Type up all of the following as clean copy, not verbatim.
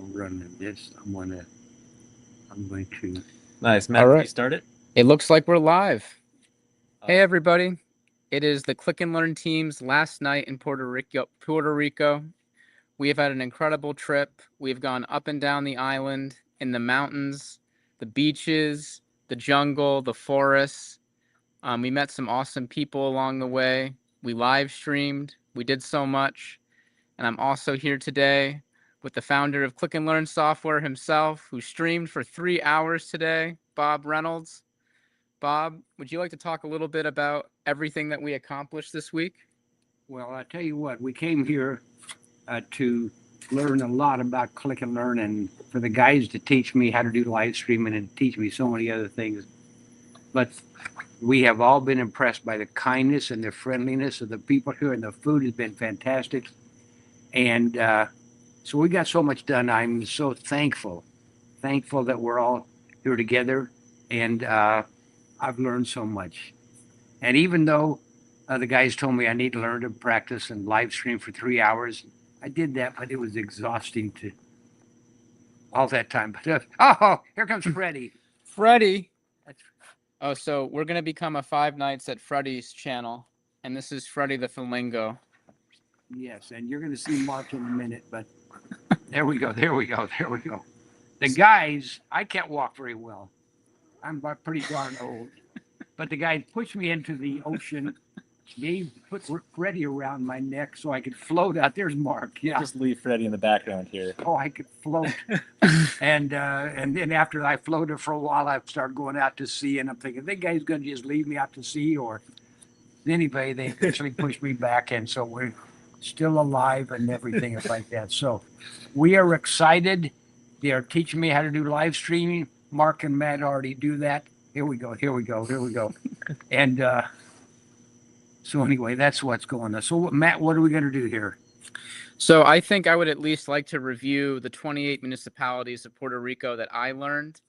run this. I'm going to. Nice. All Matt, can you right. start it? It looks like we're live. Hey, Awesome. everybody. It is the Click and Learn team's last night in Puerto Rico. We have had an incredible trip. We've gone up and down the island, in the mountains, the beaches, the jungle, the forests. We met some awesome people along the way. We live streamed. We did so much. And I'm also here today with the founder of Click and Learn Software himself, who streamed for 3 hours today, Bob Reynolds. Bob, would you like to talk a little bit about everything that we accomplished this week? Well, I tell you what, we came here to learn a lot about Click and Learn, and for the guys to teach me how to do live streaming and teach me so many other things. But we have all been impressed by the kindness and the friendliness of the people here, and the food has been fantastic. And so we got so much done. I'm so thankful that we're all here together, and I've learned so much. And even though the guys told me I need to learn to practice and live stream for 3 hours, I did that, but it was exhausting to all that time. But oh, here comes Freddie. Freddie. That's, Oh, so we're going to become a Five Nights at Freddy's channel. And this is Freddy the Flamingo. yes, and you're going to see Mark in a minute, but there we go, there we go, there we go. The guys, I can't walk very well. I'm pretty darn old. But the guy pushed me into the ocean, put Freddie around my neck so I could float out. There's Mark. Yeah. Just leave Freddie in the background here. Oh, I could float. And then after I floated for a while, I started going out to sea, and I'm thinking, the guy's going to just leave me out to sea, or anyway, they eventually pushed me back, and so we're still alive and everything like that. So we are excited. They are teaching me how to do live streaming. Mark and Matt already do that. Here we go. Here we go. Here we go. And so anyway, that's what's going on. So Matt, what are we going to do here? So I think I would at least like to review the 28 municipalities of Puerto Rico that I learned.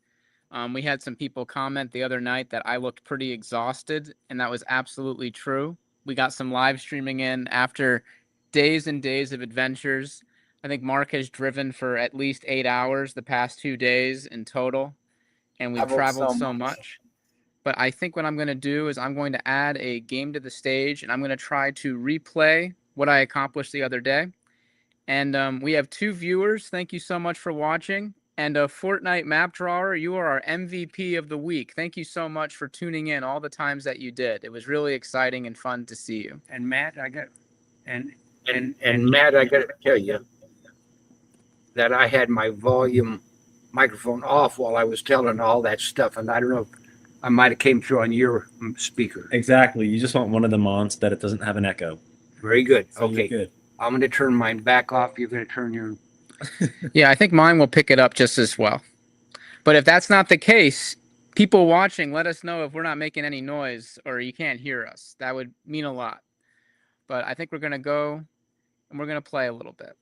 We had some people comment the other night that I looked pretty exhausted, and that was absolutely true. We got some live streaming in after days and days of adventures. I think Mark has driven for at least 8 hours the past 2 days in total, and we've traveled so much. But I think what I'm going to do is I'm going to add a game to the stage, and I'm going to try to replay what I accomplished the other day. And we have 2 viewers. Thank you so much for watching. And a Fortnite map drawer, you are our MVP of the week. Thank you so much for tuning in all the times that you did. It was really exciting and fun to see you. And Matt, I got and Matt, I got to tell you that I had my volume microphone off while I was telling all that stuff, and I don't know if I might have came through on your speaker. Exactly. You just want one of them on so that it doesn't have an echo. Very good. So Okay, you're good. I'm going to turn mine back off. You're going to turn your. Yeah, I think mine will pick it up just as well. But if that's not the case, people watching, let us know if we're not making any noise or you can't hear us. That would mean a lot. But I think we're going to go and we're going to play a little bit.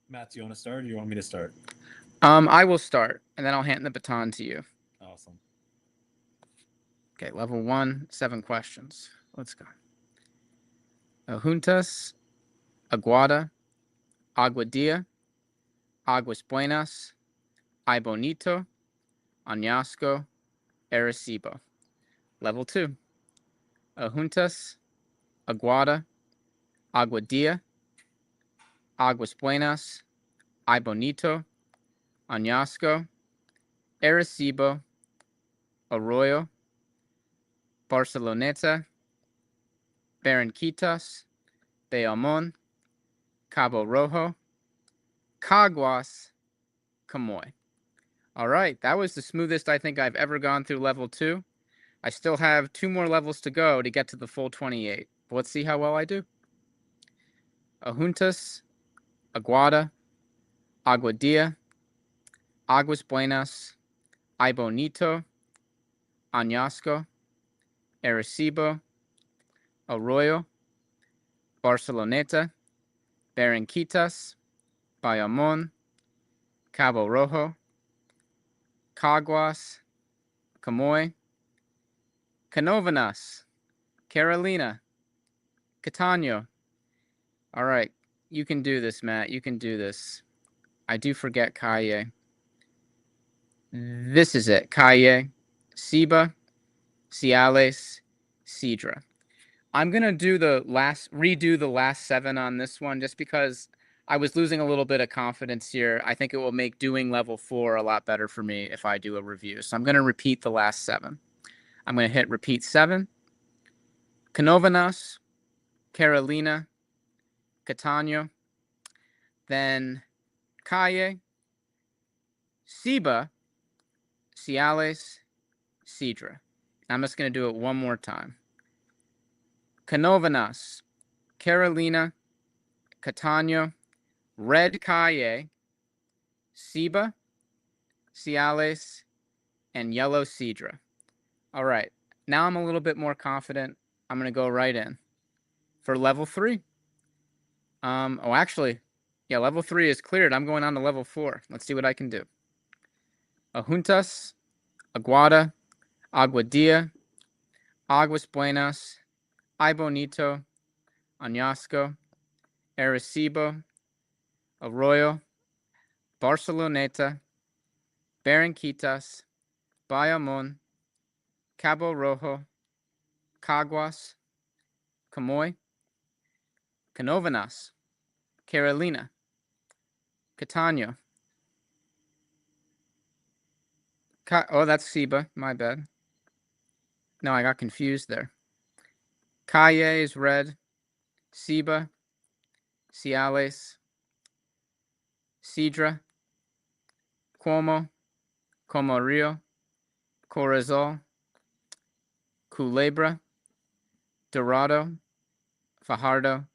Matt, do you want to start or do you want me to start? I will start, and then I'll hand the baton to you. Awesome. Okay, level 1, 7 questions. Let's go. Juntas, Aguada, Aguadilla, Aguas Buenas, Ay Bonito, Añasco, Arecibo. Level 2. Juntas, Aguada, Aguadilla, Aguas Buenas, Ay Bonito, Añasco, Arecibo, Arroyo, Barceloneta, Barranquitas, Bayamon, Cabo Rojo, Caguas, Camoy. All right, that was the smoothest I think I've ever gone through level 2. I still have 2 more levels to go to get to the full 28. But let's see how well I do. Juntas, Aguada, Aguadilla, Aguas Buenas, Ay Bonito, Añasco, Arecibo, Arroyo, Barceloneta, Barranquitas, Bayamon, Cabo Rojo, Caguas, Camoy, Canovanas, Carolina, Catano. All right, you can do this, Matt. You can do this. I do forget Kaye. This is it. Kaye, Siba, Ciales, Sidra. I'm gonna redo the last 7 on this one just because I was losing a little bit of confidence here. I think it will make doing level 4 a lot better for me if I do a review. So I'm gonna repeat the last 7. I'm gonna hit repeat 7. Canovanas, Carolina, Catania, then Kaye, Siba, Ciales, Sidra. I'm just gonna do it one more time. Canovanas, Carolina, Catania, Red Kaye, Siba, Ciales, and Yellow Sidra. All right, now I'm a little bit more confident. I'm going to go right in for level 3. Actually, yeah, level 3 is cleared. I'm going on to level 4. Let's see what I can do. Ajuntas, Aguada, Aguadilla, Aguas Buenas, Ay Bonito, Añasco, Arecibo, Arroyo, Barceloneta, Barranquitas, Bayamon, Cabo Rojo, Caguas, Camoy, Canovanas, Carolina, Catania. Oh, that's Siba. My bad. No, I got confused there. Kaye is red. Siba, Ciales, Sidra, Cuomo, Comorio, Corozal, Culebra, Dorado, Fajardo,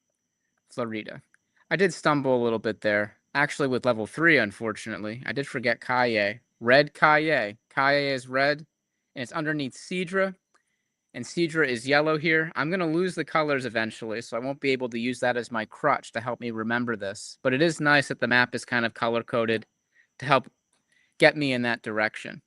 Florida. I did stumble a little bit there. Actually, with level 3, unfortunately. I did forget Kaye. Red Kaye. Kaye is red, and it's underneath Sidra, and Sidra is yellow here. I'm going to lose the colors eventually, so I won't be able to use that as my crutch to help me remember this. But it is nice that the map is kind of color-coded to help get me in that direction.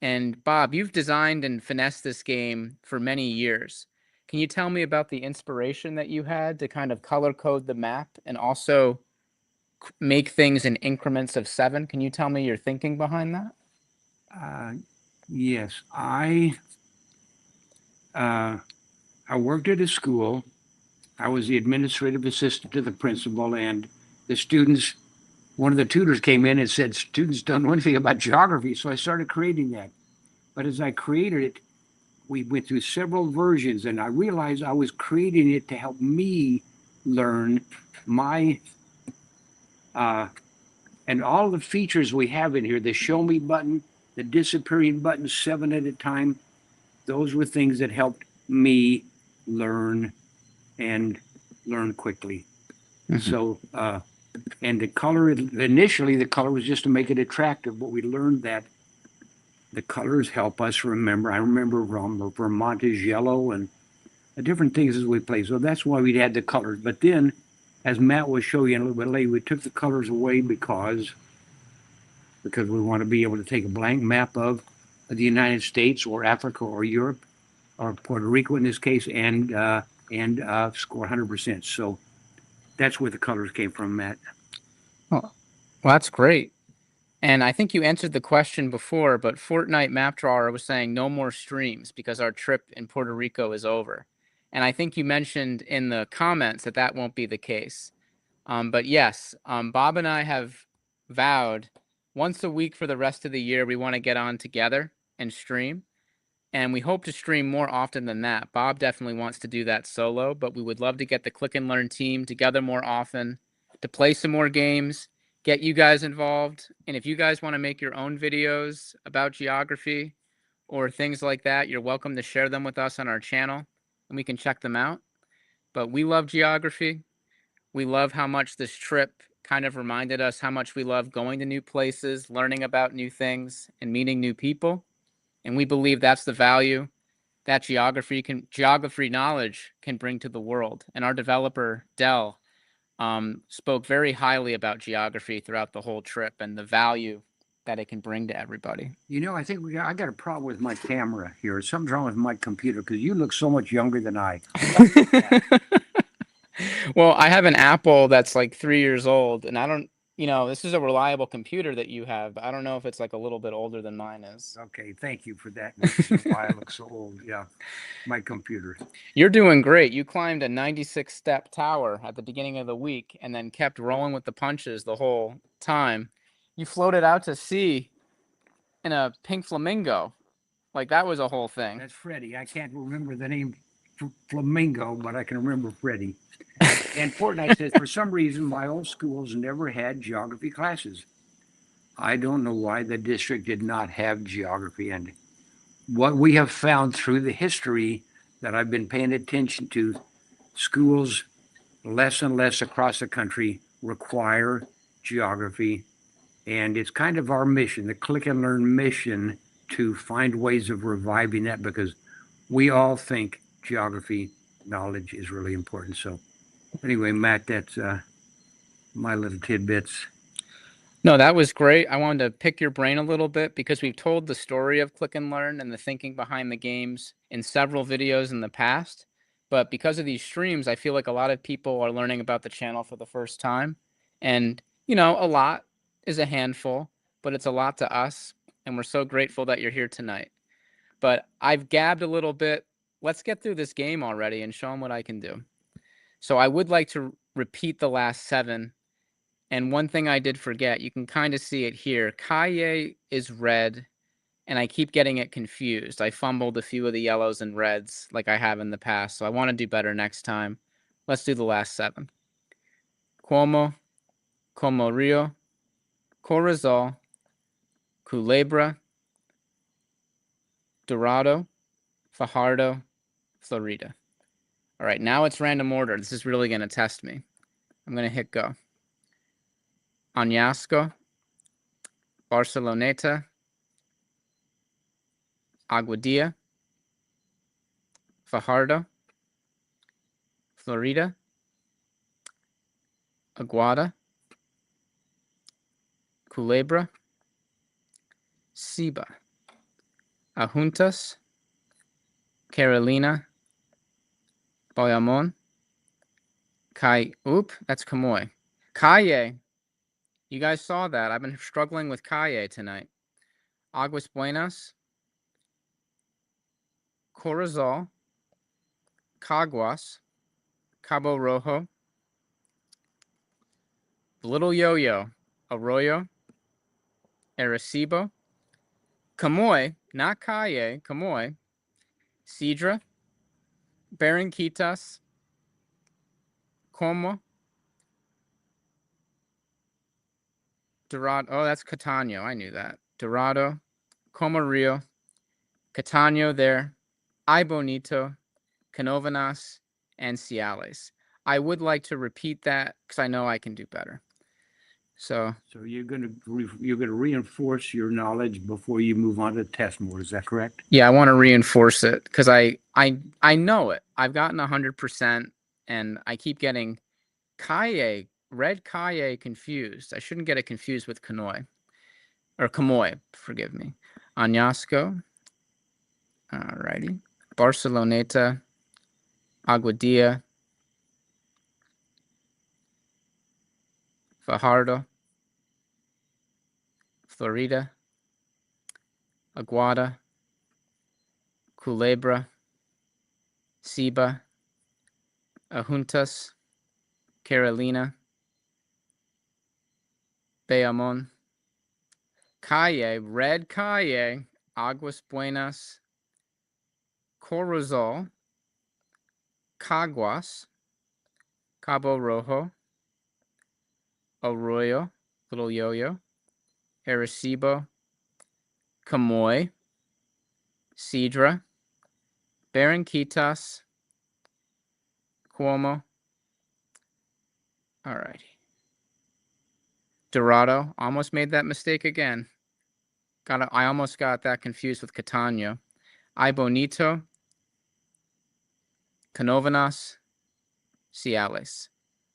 And Bob, you've designed and finessed this game for many years. Can you tell me about the inspiration that you had to kind of color code the map and also make things in increments of 7? Can you tell me your thinking behind that? Yes, I worked at a school. I was the administrative assistant to the principal, and the students, one of the tutors came in and said, students don't know anything about geography. So I started creating that. But as I created it, we went through several versions, and I realized I was creating it to help me learn my, and all the features we have in here, the show me button, the disappearing button, 7 at a time, those were things that helped me learn and learn quickly. So, and the color, initially the color was just to make it attractive, but we learned that the colors help us remember. I remember Vermont is yellow and different things as we play. So that's why we had the colors. But then, as Matt was showing you a little bit later, we took the colors away because we want to be able to take a blank map of the United States or Africa or Europe or Puerto Rico in this case and score 100%. So that's where the colors came from, Matt. Well, that's great. And I think you answered the question before, but Fortnite Map Drawer was saying no more streams because our trip in Puerto Rico is over. And I think you mentioned in the comments that that won't be the case. But yes, Bob and I have vowed once a week for the rest of the year, we want to get on together and stream. And we hope to stream more often than that. Bob definitely wants to do that solo, but we would love to get the Click and Learn team together more often to play some more games, get you guys involved. And if you guys want to make your own videos about geography or things like that, you're welcome to share them with us on our channel and we can check them out. But we love geography. We love how much this trip kind of reminded us how much we love going to new places, learning about new things, and meeting new people. And we believe that's the value that geography knowledge can bring to the world. And our developer, Dell, spoke very highly about geography throughout the whole trip and the value that it can bring to everybody. You know, I think I got a problem with my camera here. Something's wrong with my computer because you look so much younger than I. Well, I have an Apple that's like 3 years old, and I don't this is a reliable computer that you have, but I don't know if it's like a little bit older than mine is. Okay, thank you for that. Makes me why I look so old. Yeah, my computer. You're doing great. You climbed a 96-step tower at the beginning of the week and then kept rolling with the punches the whole time. You floated out to sea in a pink flamingo. Like, that was a whole thing. That's Freddie. I can't remember the name Flamingo, but I can remember Freddie. And Fortnite says, for some reason, my old schools never had geography classes. I don't know why the district did not have geography. And what we have found through the history that I've been paying attention to, schools less and less across the country require geography. And it's kind of our mission, the Click and Learn mission, to find ways of reviving that because we all think geography knowledge is really important. So, anyway, Matt, that's my little tidbits. No, that was great. I wanted to pick your brain a little bit because we've told the story of Click and Learn and the thinking behind the games in several videos in the past. But because of these streams, I feel like a lot of people are learning about the channel for the first time. And, a lot is a handful, but it's a lot to us. And we're so grateful that you're here tonight. But I've gabbed a little bit. Let's get through this game already and show them what I can do. So I would like to repeat the last 7. And one thing I did forget, you can kind of see it here. Kaye is red, and I keep getting it confused. I fumbled a few of the yellows and reds like I have in the past, so I want to do better next time. Let's do the last 7. Cuomo, Como Rio, Corazal, Culebra, Dorado, Fajardo, Florida. All right, now it's random order. This is really going to test me. I'm going to hit go. Añasco, Barceloneta, Aguadilla, Fajardo, Florida, Aguada, Culebra, Ciba, Ajuntas, Carolina, Bayamon, that's Camoy. Calle. You guys saw that. I've been struggling with Calle tonight. Aguas Buenas, Corazal, Caguas, Cabo Rojo, Little Yo-Yo, Arroyo, Arecibo, Camoy, not Calle, Camoy, Sidra, Barranquitas, Como, Dorado. Oh, that's Catano. I knew that. Dorado, Como Rio, Catano there, Ay Bonito, Canovanas, and Ciales. I would like to repeat that because I know I can do better. So you're gonna reinforce your knowledge before you move on to test mode. Is that correct? Yeah, I want to reinforce it because I know it. I've gotten 100%, and I keep getting red Kaye confused. I shouldn't get it confused with Camoy. Forgive me. Añasco. Alrighty. Barceloneta. Aguadilla. Fajardo. Florida. Aguada. Culebra. Ciba. Ajuntas. Carolina. Bayamon. Calle, red Calle, Aguas Buenas, Corozal, Caguas, Cabo Rojo, Arroyo, Little Yo-Yo, Arecibo, Camoy, Sidra, Barranquitas, Cuomo. Alrighty. Dorado, almost made that mistake again. I almost got that confused with Catano. Ay Bonito, Canovanas, Ciales.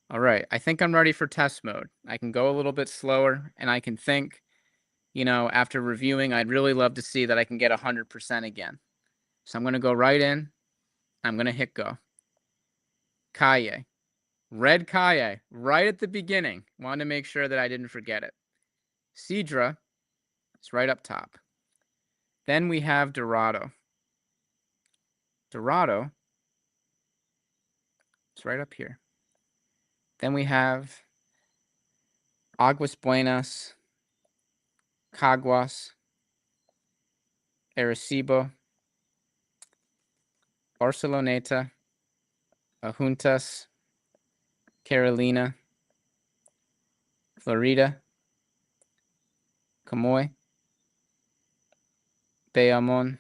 All right, I think I'm ready for test mode. I can go a little bit slower, and I can think, after reviewing, I'd really love to see that I can get 100% again. So I'm going to go right in. I'm going to hit go. Calle, Red Kaye, right at the beginning. Wanted to make sure that I didn't forget it. Sidra is right up top. Then we have Dorado. Dorado is right up here. Then we have Aguas Buenas, Caguas, Arecibo, Barceloneta, Ajuntas, Carolina, Florida, Camoy, Bayamon,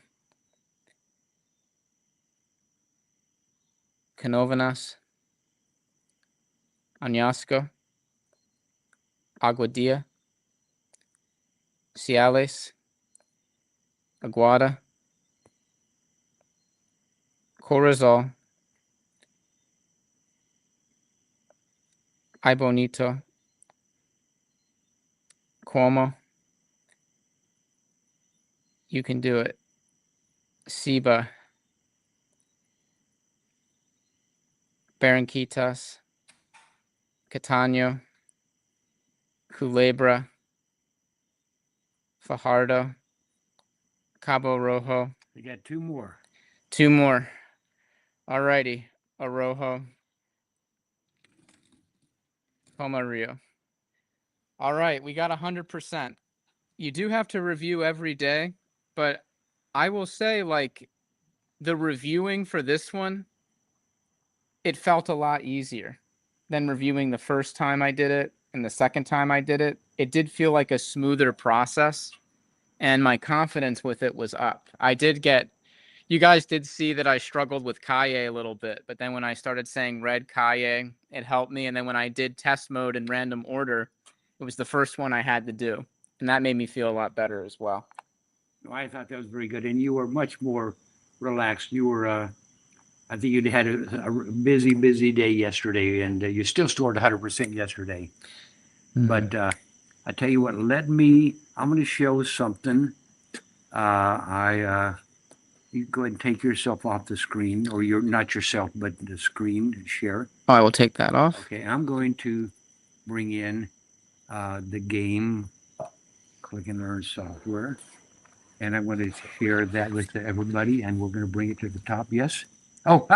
Canovanas, Añasco, Aguadilla, Ciales, Aguada, Corozal, Ay Bonito, Cuomo, you can do it, Ciba, Barranquitas, Catano, Culebra, Fajardo, Cabo Rojo. We got two more. Two more. Alrighty. Arojo, Poma Rio. All right, we got 100%. You do have to review every day, but I will say, like, the reviewing for this one, it felt a lot easier than reviewing the first time I did it and the second time I did it. It did feel like a smoother process, and my confidence with it was up. You guys did see that I struggled with Kaye a little bit, but then when I started saying red Kaye, it helped me. And then when I did test mode in random order, it was the first one I had to do. And that made me feel a lot better as well. No, I thought that was very good. And you were much more relaxed. You were, I think you'd had a busy, busy day yesterday, and you still stored 100% yesterday. But I tell you what, I'm going to show something. You go ahead and take yourself off the screen, or you're not yourself, but the screen and share. Oh, I will take that off. Okay, I'm going to bring in the game Click and Learn software, and I'm going to share that with everybody, and we're going to bring it to the top. Yes? Oh,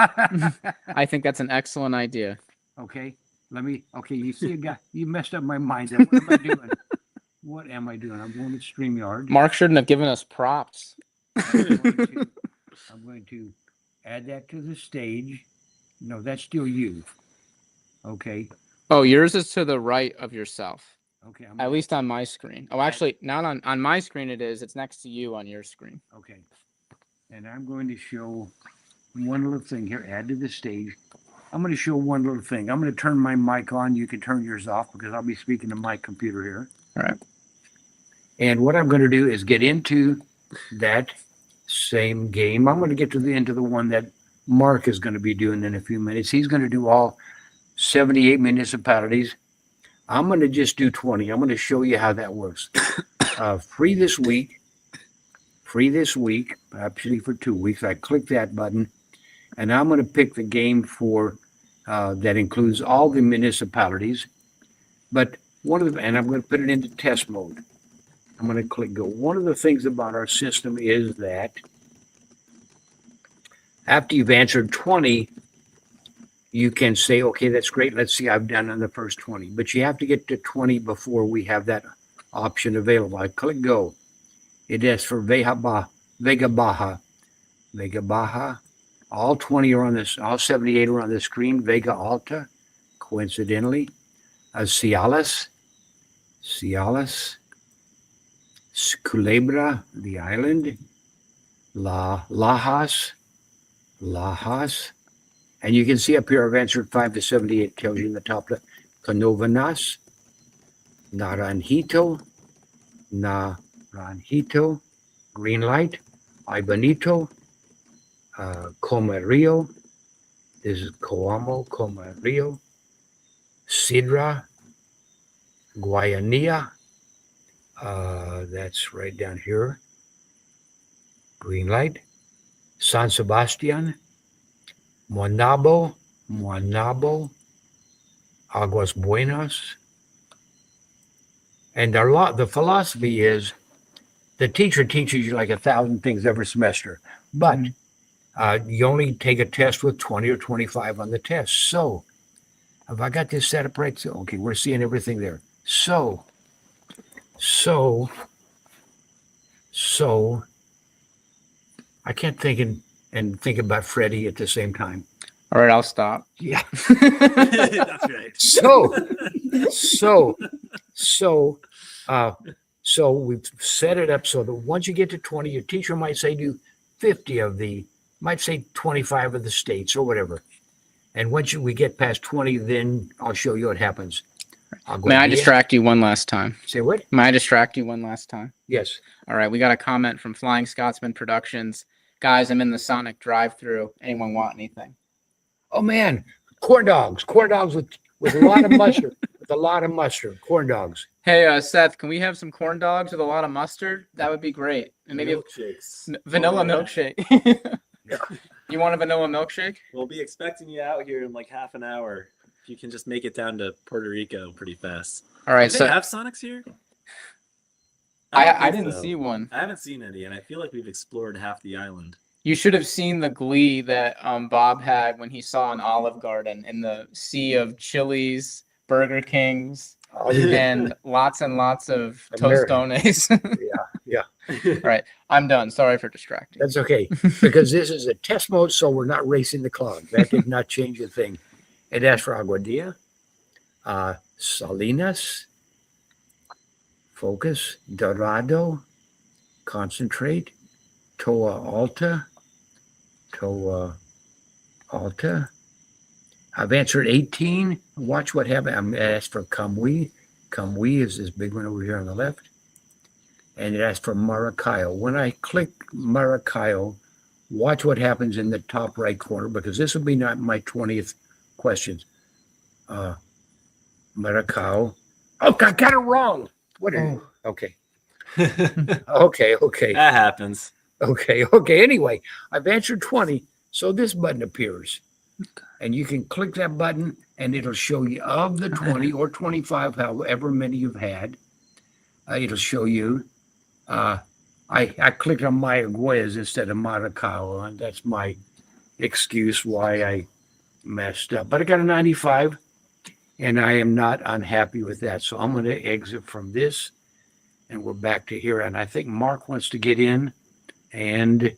I think that's an excellent idea. okay. Okay, you see a guy, you messed up my mind. What am I doing? What am I doing? I'm going to StreamYard. Mark shouldn't have given us props. I'm going to add that to the stage. No, that's still you. Okay. Oh, yours is to the right of yourself. Okay. At least on my screen. Oh, actually, not on my screen it is. It's next to you on your screen. Okay. And I'm going to show one little thing here. Add to the stage. I'm going to show one little thing. I'm going to turn my mic on. You can turn yours off because I'll be speaking to my computer here. All right. And what I'm going to do is get into that same game. I'm going to get to the end of the one that Mark is going to be doing in a few minutes. He's going to do all 78 municipalities. I'm going to just do 20. I'm going to show you how that works. Free this week, actually for 2 weeks. I click that button, and I'm going to pick the game for that includes all the municipalities. But and I'm going to put it into test mode. I'm going to click go. One of the things about our system is that after you've answered 20, you can say, okay, that's great. Let's see, I've done on the first 20. But you have to get to 20 before we have that option available. I click go. It is for Vega Baja. All 20 are on this, all 78 are on the screen. Vega Alta, coincidentally. Ciales, Culebra, the island, Lajas, and you can see up here I've answered 5 to 78. It tells you in the top left. Canovanas, Naranjito, Green Light, Ay Bonito, Comerío. This is Comerío, Sidra, Guayanilla. That's right down here. Green Light. San Sebastian. Moanabo. Aguas Buenas. And the philosophy is the teacher teaches you like 1,000 things every semester, but you only take a test with 20 or 25 on the test. So, have I got this set up right? So, okay, we're seeing everything there. So, I can't and think about Freddie at the same time. All right, I'll stop. Yeah. That's right. So we've set it up so that once you get to 20, your teacher might say do 50 might say 25 of the states or whatever. And once we get past 20, then I'll show you what happens. May I distract you one last time? Say what? May I distract you one last time? Yes. All right, we got a comment from Flying Scotsman Productions. Guys, I'm in the Sonic drive-thru. Anyone want anything? Oh man, corn dogs with a lot of mustard, corn dogs. Hey, Seth, can we have some corn dogs with a lot of mustard? That would be great. And maybe Milkshakes. vanilla milkshake. You want a vanilla milkshake? We'll be expecting you out here in like half an hour. If you can just make it down to Puerto Rico pretty fast. All right, Do so they have Sonics here? I don't think didn't so. see one. I haven't seen any, and I feel like we've explored half the island. You should have seen the glee that Bob had when he saw an Olive Garden in the sea of Chili's, Burger Kings, and lots of Tostones. Yeah. All right, I'm done. Sorry for distracting. That's okay, because this is a test mode, so we're not racing the clock. That did not change a thing. It asked for Aguadilla, Salinas, Focus, Dorado, Concentrate, Toa Alta. I've answered 18. Watch what happened. I'm asked for Kamui. Kamui is this big one over here on the left. And it asked for Maracaibo. When I click Maracaibo, watch what happens in the top right corner, because this will be not my 20th questions. Maracaibo. Oh, I got it wrong. What are you? Okay. Okay. That happens. Okay. Anyway, I've answered 20, so this button appears. And you can click that button, and it'll show you of the 20 or 25, however many you've had. It'll show you. I clicked on Mayaguez instead of Maracaibo, and that's my excuse why I messed up. But I got a 95, and I am not unhappy with that. So I'm going to exit from this, and we're back to here. And I think Mark wants to get in and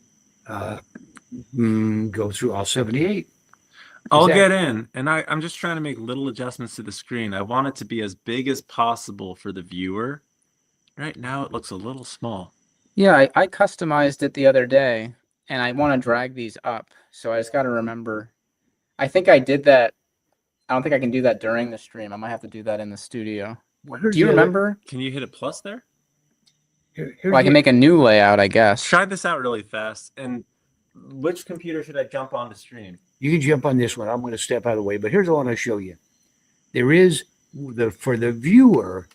go through all 78. I'll get in, and I'm just trying to make little adjustments to the screen. I want it to be as big as possible for the viewer. Right now, it looks a little small. Yeah, I customized it the other day, and I want to drag these up. So I just got to remember. I think I did that. I don't think I can do that during the stream. I might have to do that in the studio. Do you remember? Can you hit a plus there? Well, I can make a new layout, I guess. Try this out really fast. And which computer should I jump on to stream? You can jump on this one. I'm going to step out of the way, but here's what I want to show you. There is for the viewer,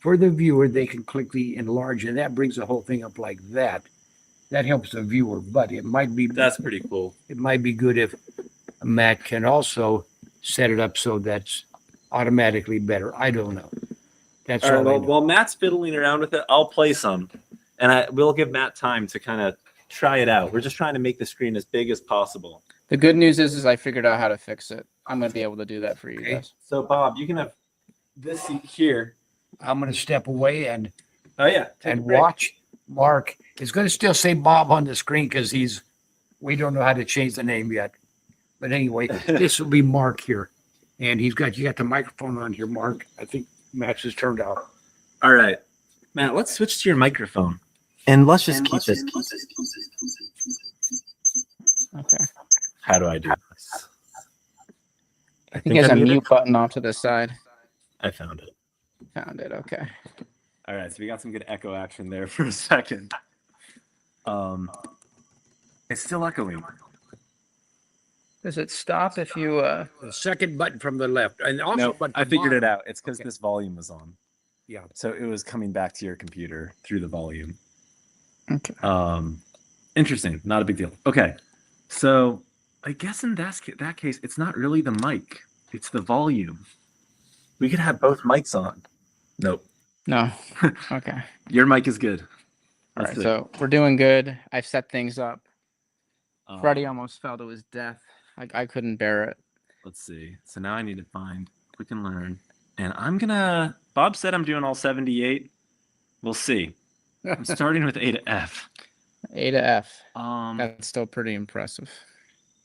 they can click the enlarge, and that brings the whole thing up like that. That helps the viewer, but it might be That's pretty cool. It might be good if Matt can also set it up so that's automatically better. I don't know. That's All right. all I Well, know. while Matt's fiddling around with it, I'll play some, and we'll give Matt time to kind of try it out. We're just trying to make the screen as big as possible. The good news is I figured out how to fix it. I'm going to be able to do that for you guys. So, Bob, you can have this seat here. I'm going to step away and Oh yeah, watch. Mark is going to still say Bob on the screen because we don't know how to change the name yet. But anyway, this will be Mark here, and you got the microphone on here, Mark. I think Matt's is turned off. All right, Matt. Let's switch to your microphone, and let's just keep this. Okay. How do I do this? I think there's a mute button off to the side. I found it. Found it. Okay. All right, so we got some good echo action there for a second. It's still echoing. Does it stop if you The second button from the left, and also No, button I from figured bottom. it out. It's because this volume was on. Yeah. So it was coming back to your computer through the volume. Okay. Interesting. Not a big deal. Okay. So I guess in that case, it's not really the mic. It's the volume. We could have both mics on. Nope. No. Okay. Your mic is good. All Let's right. see. So we're doing good. I've set things up. Freddie Um, almost fell to his death. I couldn't bear it. Let's see. So now I need to find Quick and Learn. And I'm gonna Bob said I'm doing all 78. We'll see. I'm starting with A to F. A to F. Um That's still pretty impressive.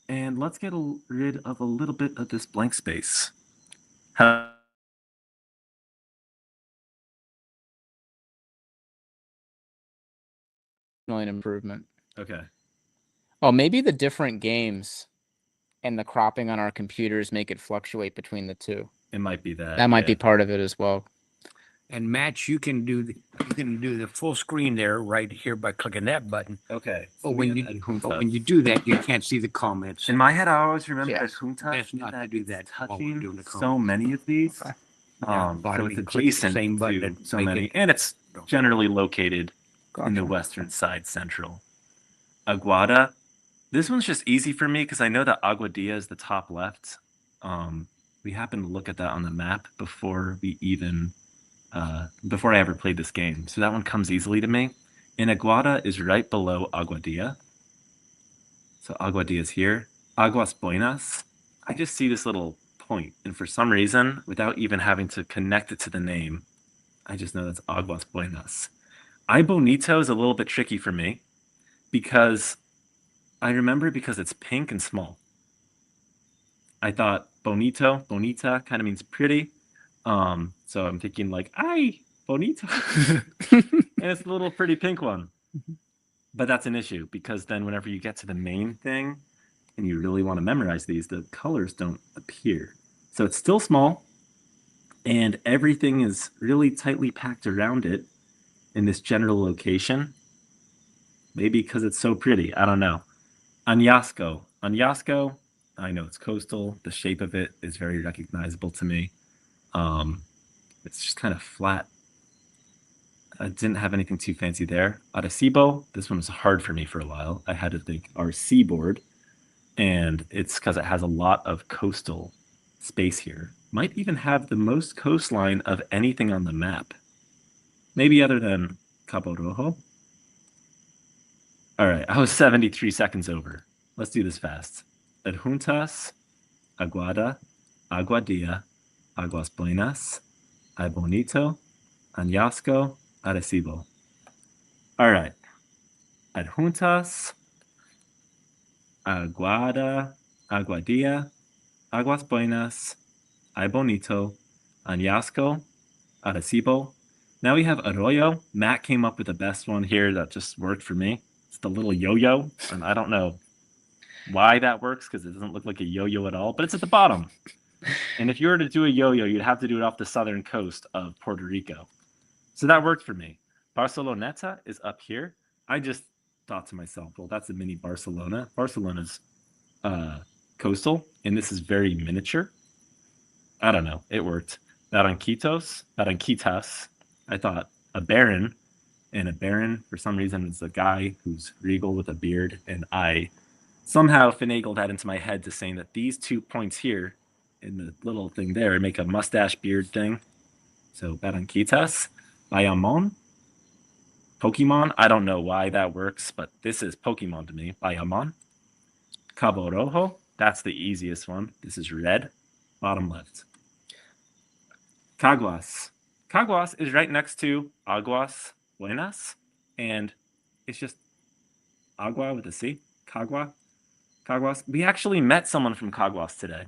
and let's get rid of a little bit of this blank space. How An improvement. okay. Oh, maybe the different games and the cropping on our computers make it fluctuate between the two. It might be that. That might yeah. be part of it as well. And Matt, you can do the full screen there right here by clicking that button. Okay. But when you do that, you can't see the comments. in my head, I always remember Yeah. that Junta Best not to do that while we're doing the so many of these. Okay. Yeah, So bottom, it's you click the adjacent same button to and so make many, it- and it's generally located in the Gotcha. western side central. Aguada. This one's just easy for me because I know that Aguadilla is the top left. We happened to look at that on the map before we even before I ever played this game, so that one comes easily to me. And Aguada is right below Aguadilla. So Aguadilla is here. Aguas Buenas. I just see this little point, and for some reason, without even having to connect it to the name, I just know that's Aguas Buenas. Ay Bonito is a little bit tricky for me because I remember it because it's pink and small. I thought bonito, bonita kind of means pretty. So I'm thinking like, ay, bonito. And it's a little pretty pink one. But that's an issue because then whenever you get to the main thing and you really want to memorize these, the colors don't appear. So it's still small and everything is really tightly packed around it in this general location. Maybe because it's so pretty. I don't know. Añasco. Añasco, I know it's coastal. The shape of it is very recognizable to me. It's just kind of flat. I didn't have anything too fancy there. Arecibo, this one was hard for me for a while. I had to think our seaboard, and it's because it has a lot of coastal space here. Might even have the most coastline of anything on the map. Maybe other than Cabo Rojo. All right, I was 73 seconds over. Let's do this fast. Adjuntas, Aguada, Aguadilla, Aguas Buenas, Ay Bonito, Añasco, Arecibo. All right. Adjuntas, Aguada, Aguadilla, Aguas Buenas, Ay Bonito, Añasco, Arecibo. Now we have Arroyo. Matt came up with the best one here that just worked for me. It's the little yo-yo, and I don't know why that works because it doesn't look like a yo-yo at all, but it's at the bottom. And if you were to do a yo-yo, you'd have to do it off the southern coast of Puerto Rico. So that worked for me. Barceloneta is up here. I just thought to myself, well, that's a mini Barcelona. Barcelona's coastal, and this is very miniature. I don't know. It worked. Barranquitas. I thought a baron, and a baron, for some reason, is a guy who's regal with a beard, and I somehow finagled that into my head to saying that these 2 points here in the little thing there make a mustache beard thing. So Barranquitas, Bayamon, Pokemon. I don't know why that works, but this is Pokemon to me. Bayamon, Cabo Rojo. That's the easiest one. This is red, bottom left. Caguas. Caguas is right next to Aguas Buenas, and it's just agua with a C. Cagua. Caguas. We actually met someone from Caguas today.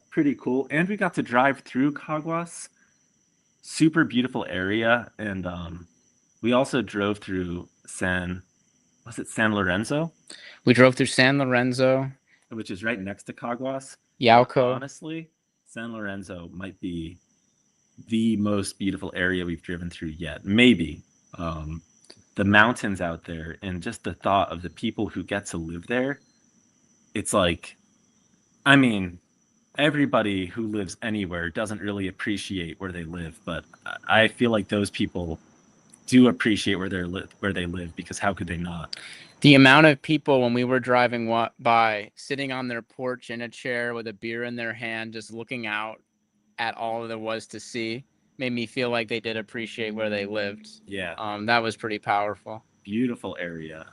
Pretty cool. And we got to drive through Caguas. Super beautiful area. And we also drove through San Lorenzo, We drove through San Lorenzo, which is right next to Caguas. Yauco. Honestly, San Lorenzo might be the most beautiful area we've driven through yet. Maybe. The mountains out there and just the thought of the people who get to live there. It's like, I mean, everybody who lives anywhere doesn't really appreciate where they live, but I feel like those people do appreciate where they live because how could they not? The amount of people when we were driving by sitting on their porch in a chair with a beer in their hand, just looking out at all there was to see. Made me feel like they did appreciate where they lived. Yeah, That was pretty powerful. beautiful area.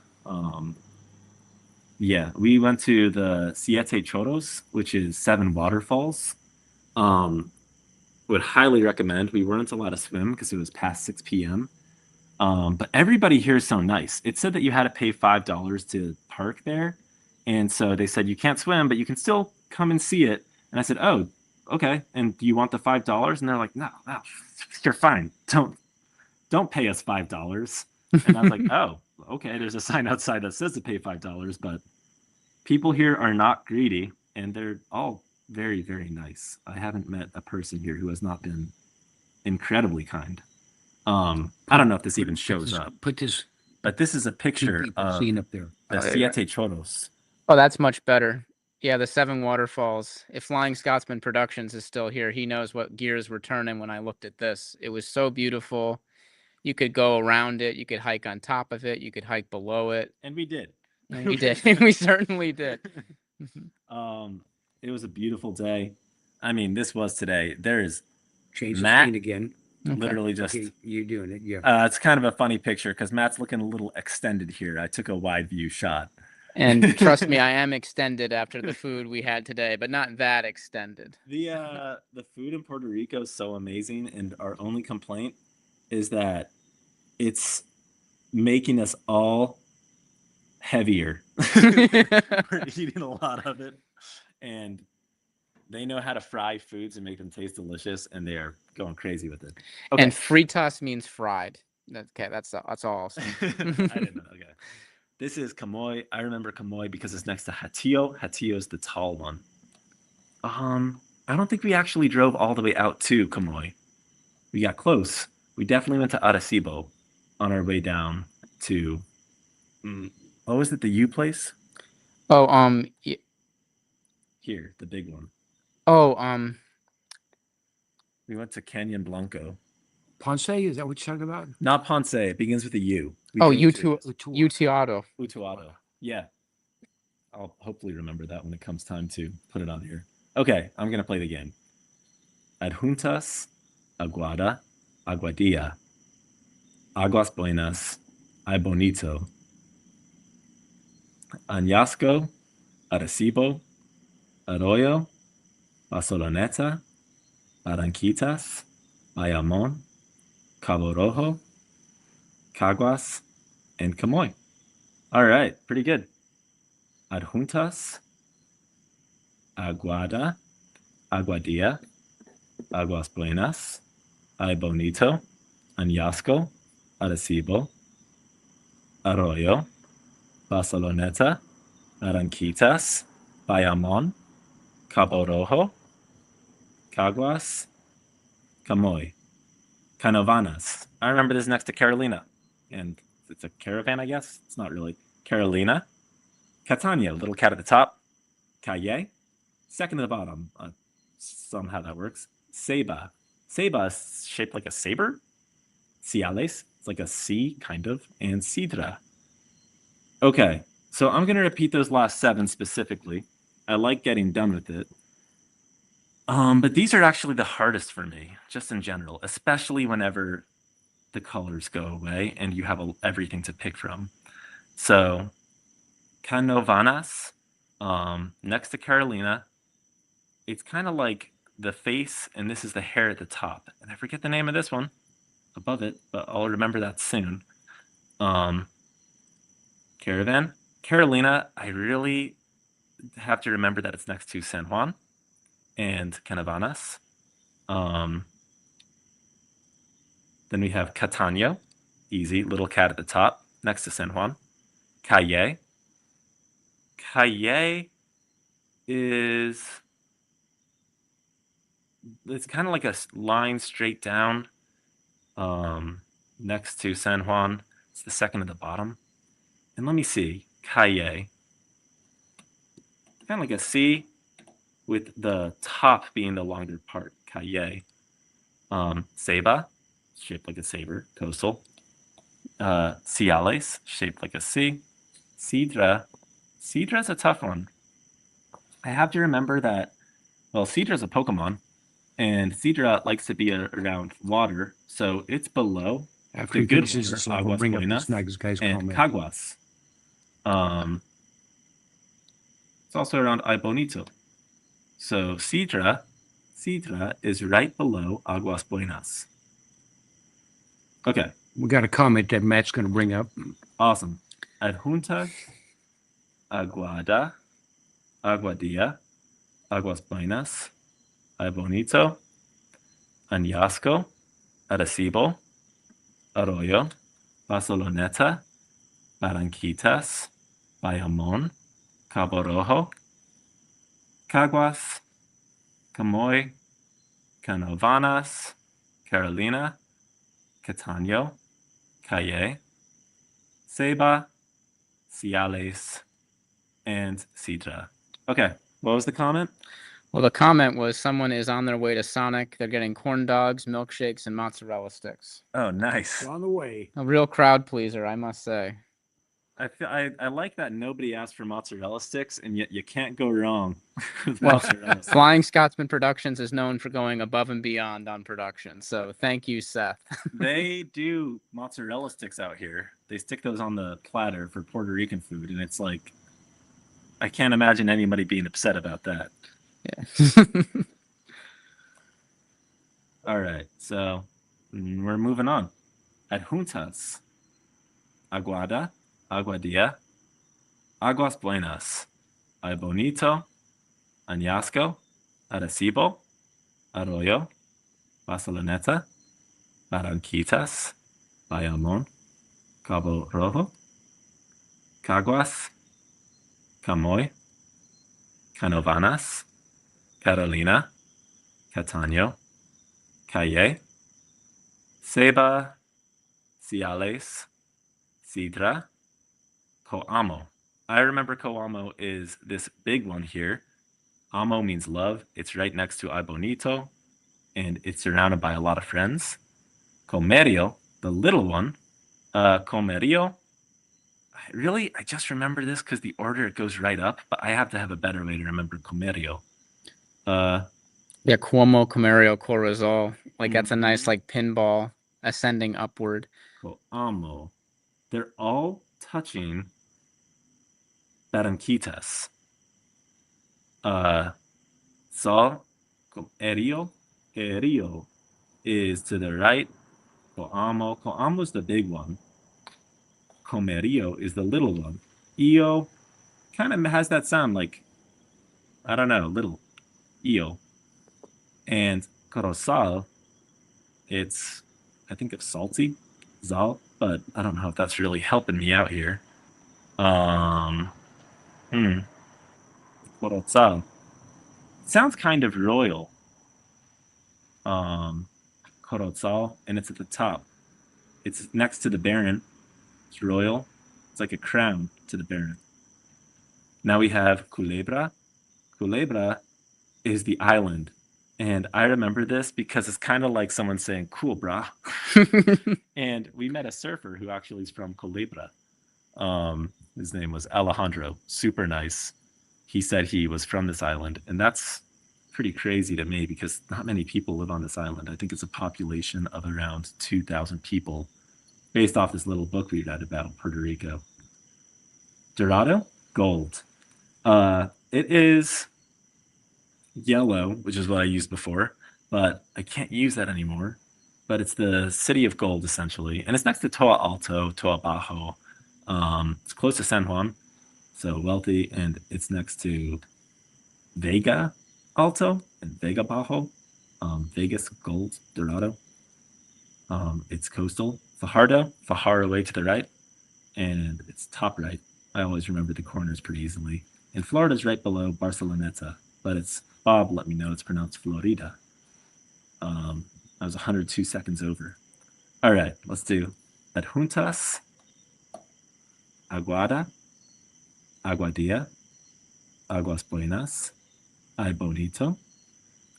Yeah, we went to the Siete Choros, which is 7 waterfalls. Um, would highly recommend. We weren't allowed to swim because it was past 6 p.m. But everybody here is so nice. It said that you had to pay $5 to park there. And so they said you can't swim, but you can still come and see it. And I said, oh, okay. And do you want the $5? And they're like, no, you're fine. Don't pay us $5. And I was like, oh, okay. There's a sign outside that says to pay $5, but people here are not greedy, and they're all very, very nice. I haven't met a person here who has not been incredibly kind. I don't know if this even shows up, Put this but this is a picture of scene up there. the Oh, there you go. Siete Choros. Oh, that's much better. Yeah, the 7 waterfalls. If Flying Scotsman Productions is still here, he knows what gears were turning when I looked at this. It was so beautiful. You could go around it. You could hike on top of it. You could hike below it. And we did. And we did. We certainly did. It was a beautiful day. I mean, this was today. There's Change the Matt scene again. literally just. Okay, you doing it? Yeah. It's kind of a funny picture because Matt's looking a little extended here. I took a wide view shot. And trust me, I am extended after the food we had today, but not that extended. The food in Puerto Rico is so amazing, and our only complaint is that it's making us all heavier. We're eating a lot of it, and they know how to fry foods and make them taste delicious, and they are going crazy with it. Okay. And fritas means fried. Okay, that's all I'll say. I didn't know. Okay. This is Camoy. I remember Camoy because it's next to Hatillo. Hatillo is the tall one. I don't think we actually drove all the way out to Camoy. We got close. We definitely went to Arecibo on our way down to what was it, the U place? Oh, Here, the big one. We went to Canyon Blanco. Ponce, is that what you're talking about? Not Ponce. It begins with a U. Utuado. Utuado. Yeah. I'll hopefully remember that when it comes time to put it on here. Okay, I'm going to play the game. Adjuntas, Aguada, Aguadilla, Aguas Buenas, Ay Bonito, Añasco, Arecibo, Arroyo, Barceloneta, Barranquitas, Bayamón, Cabo Rojo, Caguas, and Camoy. All right, pretty good. Adjuntas, Aguada, Aguadilla, Aguas Buenas, Ay Bonito, Añasco, Arecibo, Arroyo, Barceloneta, Barranquitas, Bayamón, Cabo Rojo, Caguas, Camoy, Canovanas. I remember this next to Carolina. And it's a caravan, I guess. It's not really. Carolina. Catania, little cat at the top. Calle. Second at the bottom. Somehow that works. Ceiba. Ceiba is shaped like a saber. Ciales. It's like a C, kind of. And Sidra. Okay. So I'm going to repeat those last 7 specifically. I like getting done with it. But these are actually the hardest for me, just in general, especially whenever the colors go away and you have everything to pick from. So, Canovanas, next to Carolina, it's kind of like the face, and this is the hair at the top. And I forget the name of this one above it, but I'll remember that soon. Caravan. Carolina, I really have to remember that it's next to San Juan and Canovanas. Then we have Catania, easy, little cat at the top, next to San Juan. Calle. Calle is, it's kind of like a line straight down next to San Juan. It's the second at the bottom. And let me see, Calle. Kind of like a C with the top being the longer part, Calle. Ceiba, shaped like a saber, coastal. Ciales, shaped like a C. Sidra. Sidra's a tough one. I have to remember that, well, Sidra's a Pokemon, And Sidra likes to be around water, so it's below After the he good finishes water, this, I'll Aguas bring up Buenas, this next guy's and comment. Caguas. It's also around Ay Bonito. So Sidra is right below Aguas Buenas. Okay, We got a comment that Matt's going to bring up. awesome. Adjunta, Aguada, Aguadilla, Aguas Buenas, Ay Bonito, Añasco, Arecibo, Arroyo, Barceloneta, Barranquitas, Bayamón, Cabo Rojo, Caguas, Camoy, Canovanas, Carolina, Catano, Calle, Ceiba, Ciales, and Sidra. Okay, what was the comment? Well, the comment was someone is on their way to Sonic. They're getting corn dogs, milkshakes, and mozzarella sticks. Oh, nice. It's on the way. A real crowd pleaser, I must say. I like that nobody asked for mozzarella sticks, and yet you can't go wrong with Well, mozzarella sticks. Flying Scotsman Productions is known for going above and beyond on production. So thank you, Seth. They do mozzarella sticks out here. They stick those on the platter for Puerto Rican food, and it's like, I can't imagine anybody being upset about that. Yeah. All right, so we're moving on. Adjuntas, Aguada, Aguadilla, Aguas Buenas, Ay Bonito, Añasco, Arecibo, Arroyo, Barceloneta, Barranquitas, Bayamón, Cabo Rojo, Caguas, Camoy, Canovanas, Carolina, Catano, Calle, Ceiba, Ciales, Sidra, Coamo. I remember Coamo is this big one here. Amo means love. It's right next to Ay Bonito, and it's surrounded by a lot of friends. Comerio, the little one. Comerio, I just remember this because the order it goes right up, but I have to have a better way to remember Comerio. Yeah, Cuomo, Camario, Corozal. Like that's a nice Mhm. like pinball ascending upward. Coamo. They're all touching Barranquitas. So Erio is to the right. Coamo's the big one. Comerio is the little one. Io kind of has that sound like, I don't know, little. Io. And Corozal, it's, I think of salty, Zal, but I don't know if that's really helping me out here. Corozal. Sounds kind of royal. Corozal, and it's at the top. It's next to the Baron. It's royal. It's like a crown to the Baron. Now we have Culebra. Culebra is the island. And I remember this because it's kind of like someone saying, cool, brah. And we met a surfer who actually is from Culebra. His name was Alejandro. Super nice. He said he was from this island. And that's pretty crazy to me because not many people live on this island. I think it's a population of around 2,000 people based off this little book we read about Puerto Rico. Dorado, gold. It is yellow, which is what I used before, but I can't use that anymore. But it's the city of gold, essentially. And it's next to Toa Alto, Toa Bajo. It's close to San Juan, so wealthy. And it's next to Vega Alto and Vega Bajo. Vegas, gold, Dorado. It's coastal. Fajardo, Fajar away to the right. And it's top right. I always remember the corners pretty easily. And Florida's right below Barceloneta, but it's Bob let me know it's pronounced Florida. I was 102 seconds over. All right, let's do Adjuntas, Aguada, Aguadilla, Aguas Buenas, Ay Bonito,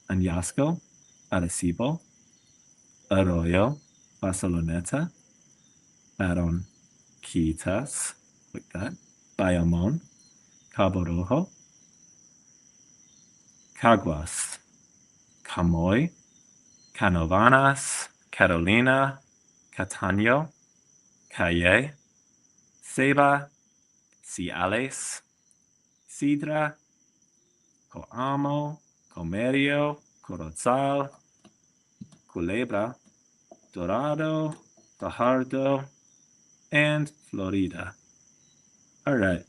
Añasco, Arecibo, Arroyo, Barceloneta, Barranquitas, like that, Bayamón, Cabo Rojo, Caguas, Camoy, Canovanas, Catalina, Catano, Calle, Ceiba, Ciales, Sidra, Coamo, Comerio, Corozal, Culebra, Dorado, Fajardo, and Florida. All right.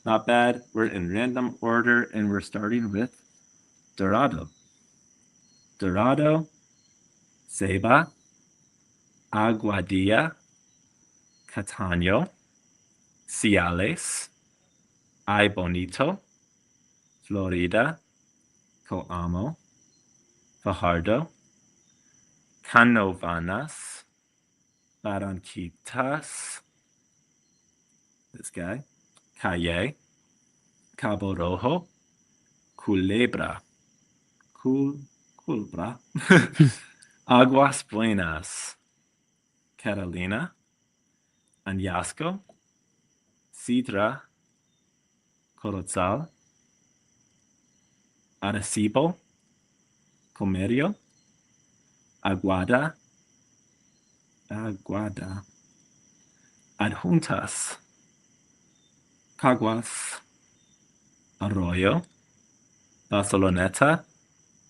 Not bad. We're in random order and we're starting with Dorado. Dorado, Ceiba, Aguadilla, Catano, Ciales, Ay Bonito, Florida, Coamo, Fajardo, Canovanas, Barranquitas, this guy, Calle, Cabo Rojo, Culebra, Culebra, Aguas Buenas, Catalina, Añasco, Sidra, Corozal, Arecibo, Comerio, Aguada, Adjuntas, Caguas, Arroyo, Barceloneta,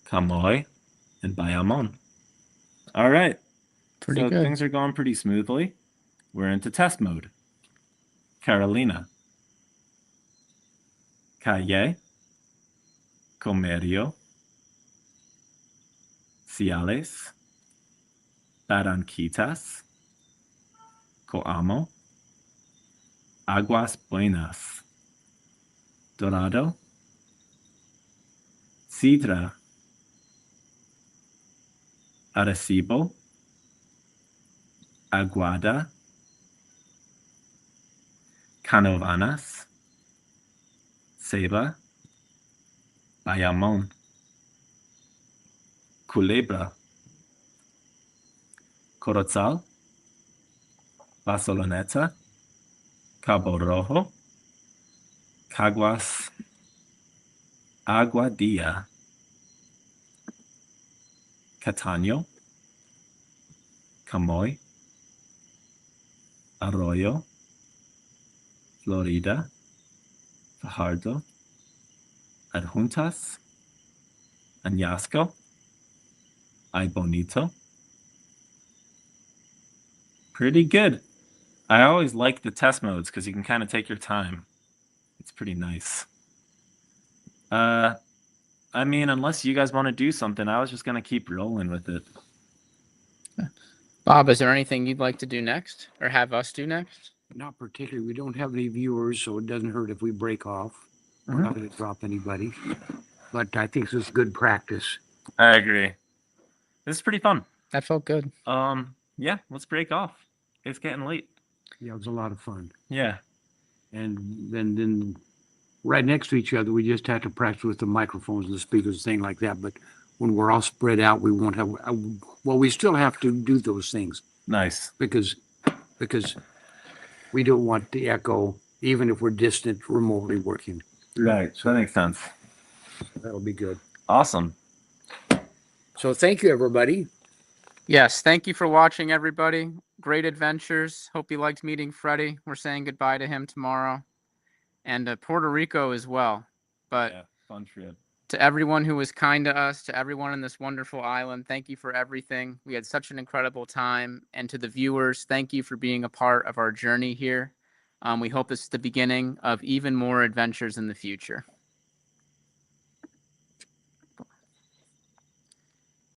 Camoy, and Bayamon. All right. Pretty So good. things are going pretty smoothly. We're into test mode. Carolina, Calle, Comerio, Ciales, Barranquitas, Coamo, Aguas Buenas, Dorado, Sidra, Arecibo, Aguada, Canovanas, Ceiba, Bayamon, Culebra, Corozal, Barceloneta, Cabo Rojo, Caguas, Aguadilla, Catano, Camoy, Arroyo, Florida, Fajardo, Adjuntas, Añasco, Ay Bonito. Pretty good. I always like the test modes because you can kind of take your time. It's pretty nice. I mean, unless you guys want to do something, I was just going to keep rolling with it. Bob, is there anything you'd like to do next or have us do next? Not particularly. We don't have any viewers, so it doesn't hurt if we break off. We're not going to drop anybody. But I think this is good practice. I agree. This is pretty fun. That felt good. Yeah, let's break off. It's getting late. Yeah, it was a lot of fun. Yeah. And then right next to each other, we just have to practice with the microphones and the speakers, thing like that. But when we're all spread out, we won't have. Well, we still have to do those things Nice. because we don't want the echo, even if we're distant, remotely working. Right. So that makes sense. That'll be good. Awesome. So thank you, everybody. Yes, thank you for watching, everybody. Great adventures. Hope you liked meeting Freddie. We're saying goodbye to him tomorrow. And Puerto Rico as well. But Yeah, fun trip. to everyone who was kind to us, to everyone in this wonderful island, thank you for everything. We had such an incredible time. And to the viewers, thank you for being a part of our journey here. We hope this is the beginning of even more adventures in the future.